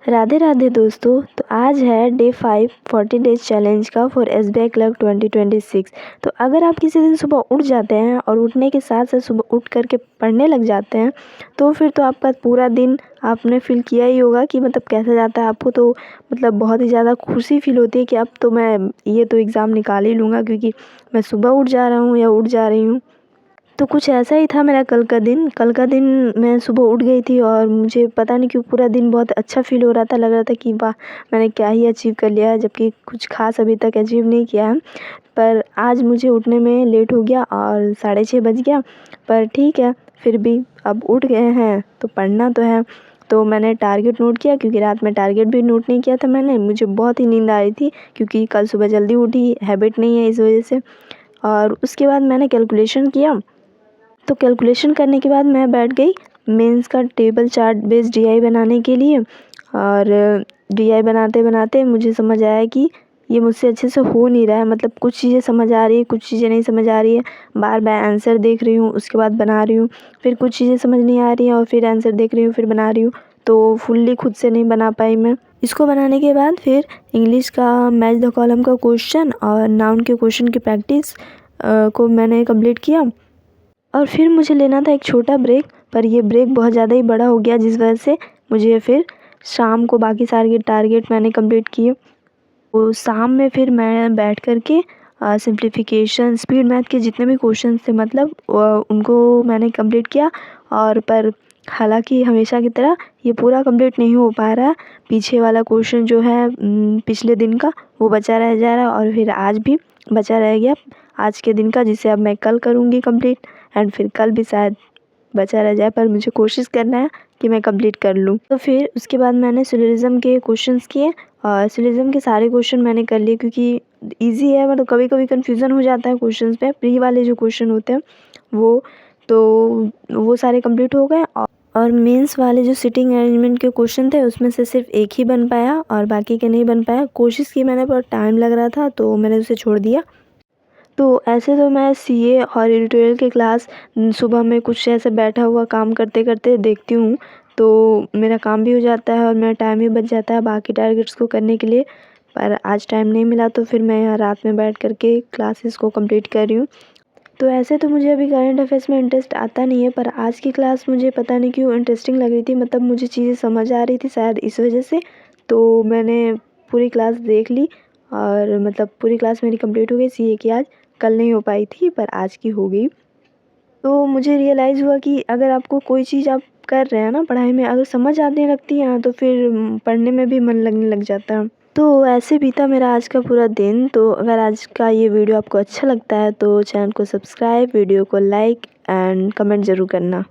राधे राधे दोस्तों। तो आज है डे 5 40 डेज चैलेंज का फॉर SBI क्लर्क 2026। तो अगर आप किसी दिन सुबह उठ जाते हैं और उठने के साथ साथ सुबह उठ करके पढ़ने लग जाते हैं तो फिर तो आपका पूरा दिन आपने फील किया ही होगा कि मतलब कैसा जाता है आपको। तो मतलब बहुत ही ज़्यादा खुशी फील होती है कि अब तो मैं ये तो एग्ज़ाम निकाल ही लूँगा, क्योंकि मैं सुबह उठ जा रहा हूँ या उठ जा रही हूँ। तो कुछ ऐसा ही था मेरा कल का दिन मैं सुबह उठ गई थी और मुझे पता नहीं क्यों पूरा दिन बहुत अच्छा फ़ील हो रहा था। लग रहा था कि वाह, मैंने क्या ही अचीव कर लिया है, जबकि कुछ ख़ास अभी तक अचीव नहीं किया है। पर आज मुझे उठने में लेट हो गया और 6:30 बज गया। पर ठीक है, फिर भी अब उठ गए हैं तो पढ़ना तो है। तो मैंने टारगेट नोट किया, क्योंकि रात में टारगेट भी नोट नहीं किया था मैंने। मुझे बहुत ही नींद आ रही थी क्योंकि कल सुबह जल्दी उठी, हैबिट नहीं है इस वजह से। और उसके बाद मैंने कैलकुलेशन किया। तो कैलकुलेशन करने के बाद मैं बैठ गई मेंस का टेबल चार्ट बेस्ड DI बनाने के लिए। और DI बनाते बनाते मुझे समझ आया कि ये मुझसे अच्छे से हो नहीं रहा है। मतलब कुछ चीज़ें समझ आ रही है, कुछ चीज़ें नहीं समझ आ रही है। बार बार आंसर देख रही हूँ, उसके बाद बना रही हूँ, फिर कुछ चीज़ें समझ नहीं आ रही हैं और फिर आंसर देख रही हूँ, फिर बना रही हूँ। तो फुल्ली खुद से नहीं बना पाई मैं। इसको बनाने के बाद फिर इंग्लिश का मैच द कॉलम का क्वेश्चन और नाउन के क्वेश्चन की प्रैक्टिस को मैंने कंप्लीट किया। और फिर मुझे लेना था एक छोटा ब्रेक, पर ये ब्रेक बहुत ज़्यादा ही बड़ा हो गया, जिस वजह से मुझे फिर शाम को बाकी सारे टारगेट मैंने कंप्लीट किए। तो शाम में फिर मैं बैठ कर के सिंप्लीफिकेशन, स्पीड मैथ के जितने भी क्वेश्चन थे मतलब उनको मैंने कंप्लीट किया। और पर हालांकि हमेशा की तरह ये पूरा कंप्लीट नहीं हो पा रहा। पीछे वाला क्वेश्चन जो है पिछले दिन का, वो बचा रह जा रहा और फिर आज भी बचा रह गया आज के दिन का, जिसे अब मैं कल करूँगी कंप्लीट। एंड फिर कल भी शायद बचा रह जाए, पर मुझे कोशिश करना है कि मैं कंप्लीट कर लूँ। तो फिर उसके बाद मैंने सिलोजिज्म के क्वेश्चंस किए और सिलोजिज्म के सारे क्वेश्चन मैंने कर लिए, क्योंकि इजी है। मतलब कभी कभी कन्फ्यूज़न हो जाता है क्वेश्चंस पे, प्री वाले जो क्वेश्चन होते हैं वो सारे कंप्लीट हो गए। और मेंस वाले जो सिटिंग अरेंजमेंट के क्वेश्चन थे उसमें से सिर्फ एक ही बन पाया और बाकी के नहीं बन पाया। कोशिश की मैंने, पर टाइम लग रहा था तो मैंने उसे छोड़ दिया। तो ऐसे तो मैं CA और एडिटोरियल की क्लास सुबह में कुछ ऐसे बैठा हुआ काम करते करते देखती हूँ, तो मेरा काम भी हो जाता है और मेरा टाइम भी बच जाता है बाकी टारगेट्स को करने के लिए। पर आज टाइम नहीं मिला तो फिर मैं यहाँ रात में बैठ कर के क्लासेस को कंप्लीट कर रही हूँ। तो ऐसे तो मुझे अभी करंट अफेयर्स में इंटरेस्ट आता नहीं है, पर आज की क्लास मुझे पता नहीं क्यों इंटरेस्टिंग लग रही थी। मतलब मुझे चीज़ें समझ आ रही थी शायद इस वजह से। तो मैंने पूरी क्लास देख ली और मतलब पूरी क्लास मेरी कंप्लीट हो गई CA की। आज कल नहीं हो पाई थी पर आज की हो गई। तो मुझे रियलाइज़ हुआ कि अगर आपको कोई चीज़ आप कर रहे हैं ना पढ़ाई में, अगर समझ आने लगती है ना तो फिर पढ़ने में भी मन लगने लग जाता है। तो ऐसे बीता मेरा आज का पूरा दिन। तो अगर आज का ये वीडियो आपको अच्छा लगता है तो चैनल को सब्सक्राइब, वीडियो को लाइक एंड कमेंट ज़रूर करना।